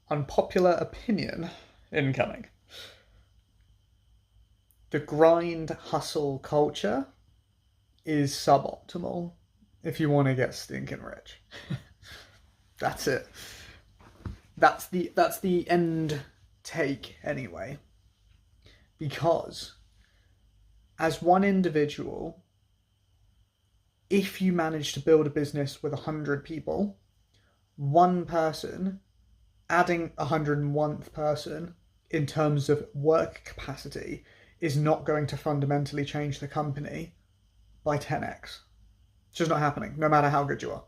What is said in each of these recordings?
Unpopular opinion incoming. The grind hustle culture is suboptimal if you want to get stinking rich. That's it. That's the end take anyway. Because as one individual, if you manage to build a business with 100 people, one person adding 101th person in terms of work capacity is not going to fundamentally change the company by 10x. It's just not happening, no matter how good you are.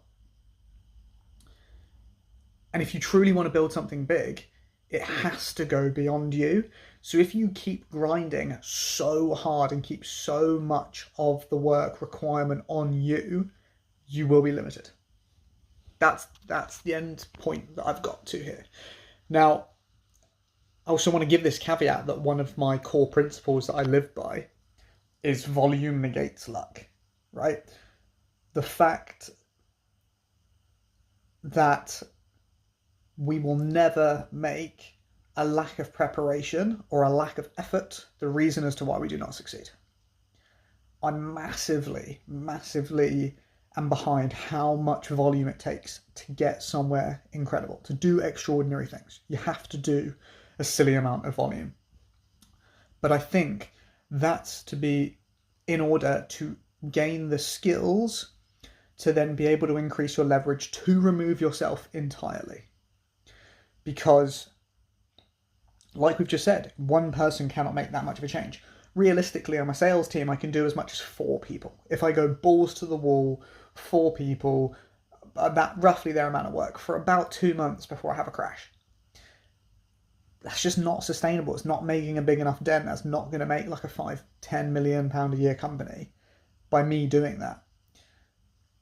And if you truly want to build something big, it has to go beyond you. So if you keep grinding so hard and keep so much of the work requirement on you, you will be limited. That's the end point that I've got to here. Now, I also want to give this caveat that one of my core principles that I live by is volume negates luck, right? The fact that we will never make a lack of preparation or a lack of effort the reason as to why we do not succeed. I'm massively am behind how much volume it takes to get somewhere incredible, to do extraordinary things. You have to do a silly amount of volume. But I think that's to be in order to gain the skills to then be able to increase your leverage to remove yourself entirely. Because, like we've just said, one person cannot make that much of a change. Realistically, on my sales team, I can do as much as 4 people. If I go balls to the wall, 4 people, about roughly their amount of work for about 2 months before I have a crash. That's just not sustainable. It's not making a big enough dent. That's not going to make like a £5-10 million a year company by me doing that.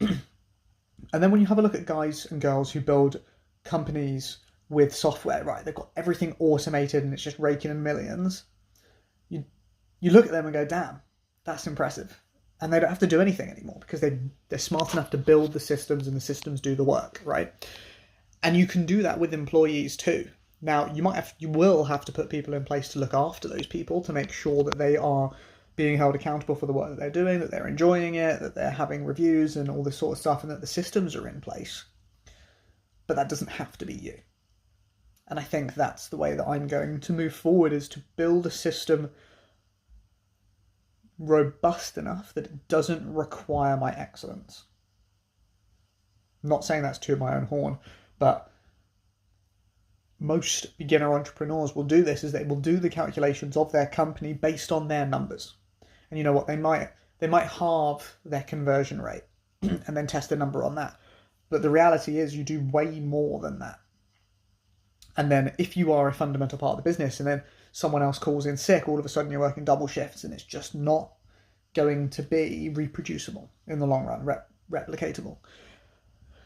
And then when you have a look at guys and girls who build companies with software, right, they've got everything automated and it's just raking in millions. You look at them and go, damn, that's impressive. And they don't have to do anything anymore because they're smart enough to build the systems and the systems do the work, right? And you can do that with employees too. Now, you will have to put people in place to look after those people to make sure that they are being held accountable for the work that they're doing, that they're enjoying it, that they're having reviews and all this sort of stuff, and that the systems are in place. But that doesn't have to be you. And I think that's the way that I'm going to move forward, is to build a system robust enough that it doesn't require my excellence. I'm not saying that's to my own horn, but most beginner entrepreneurs will do this, is they will do the calculations of their company based on their numbers. And you know what, they might halve their conversion rate and then test the number on that. But the reality is you do way more than that. And then if you are a fundamental part of the business and then someone else calls in sick, all of a sudden you're working double shifts and it's just not going to be reproducible in the long run, replicatable.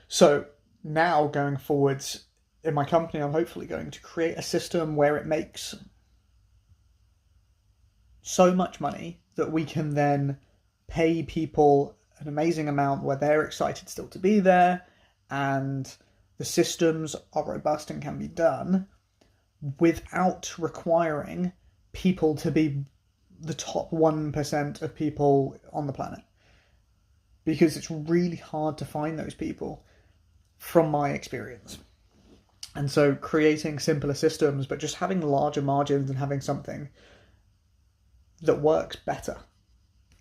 So now going forwards in my company, I'm hopefully going to create a system where it makes so much money that we can then pay people an amazing amount where they're excited still to be there, and the systems are robust and can be done without requiring people to be the top 1% of people on the planet. Because it's really hard to find those people from my experience. And so creating simpler systems, but just having larger margins and having something that works better,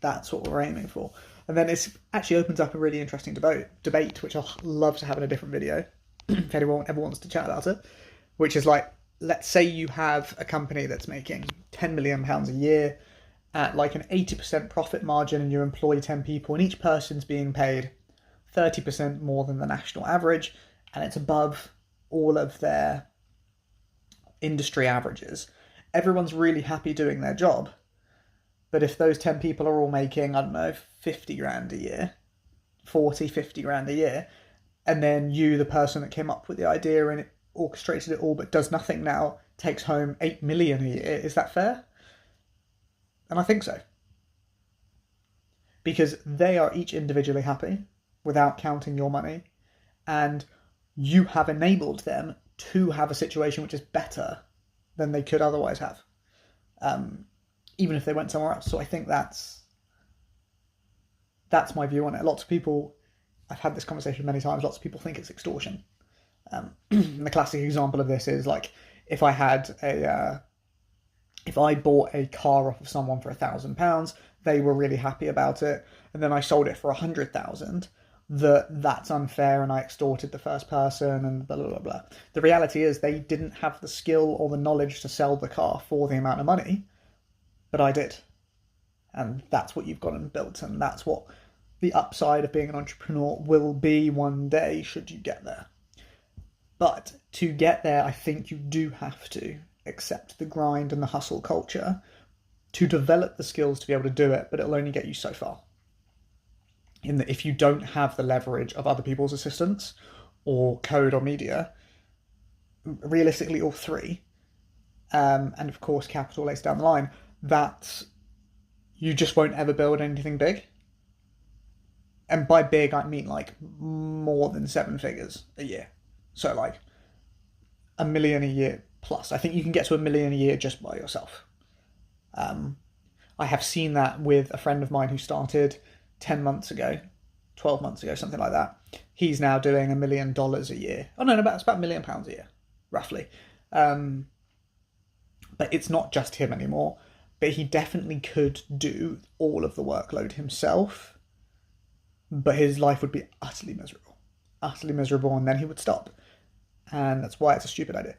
that's what we're aiming for. And then it actually opens up a really interesting debate, which I'll love to have in a different video, if anyone ever wants to chat about it, which is like, let's say you have a company that's making £10 million a year at like an 80% profit margin, and you employ 10 people, and each person's being paid 30% more than the national average, and it's above all of their industry averages. Everyone's really happy doing their job. But if those 10 people are all making, I don't know, 50 grand a year, 40, 50 grand a year, and then you, the person that came up with the idea and it orchestrated it all but does nothing now, takes home 8 million a year, is that fair? And I think so. Because they are each individually happy without counting your money, and you have enabled them to have a situation which is better than they could otherwise have, even if they went somewhere else. So I think that's my view on it. Lots of people, I've had this conversation many times, lots of people think it's extortion. The classic example of this is like, if I bought a car off of someone for £1,000, they were really happy about it, and then I sold it for 100,000, that's unfair and I extorted the first person and blah, blah, blah, blah. The reality is they didn't have the skill or the knowledge to sell the car for the amount of money, but I did. And that's what you've got and built, and that's what the upside of being an entrepreneur will be one day, should you get there. But to get there, I think you do have to accept the grind and the hustle culture to develop the skills to be able to do it, but it'll only get you so far. In that, if you don't have the leverage of other people's assistance or code or media, realistically all three, and of course capital later down the line, that you just won't ever build anything big. And by big, I mean like more than 7 figures a year. So like $1 million a year plus. I think you can get to $1 million a year just by yourself. I have seen that with a friend of mine who started 10 months ago, 12 months ago, something like that. He's now doing $1 million a year. Oh no, it's about £1 million a year, roughly. But it's not just him anymore. But he definitely could do all of the workload himself, but his life would be utterly miserable, and then he would stop. And that's why it's a stupid idea.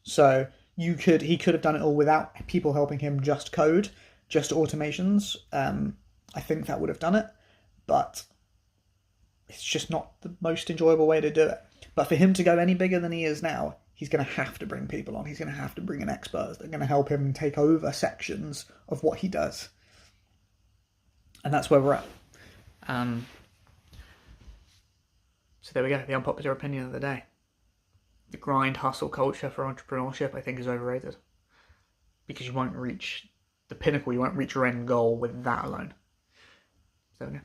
So he could have done it all without people helping him, just code, just automations. I think that would have done it, but it's just not the most enjoyable way to do it. But for him to go any bigger than he is now, he's going to have to bring people on. He's going to have to bring in experts that are going to help him take over sections of what he does. And that's where we're at. So there we go, the unpopular opinion of the day. The grind hustle culture for entrepreneurship, I think, is overrated. Because you won't reach the pinnacle, you won't reach your end goal with that alone. So yeah.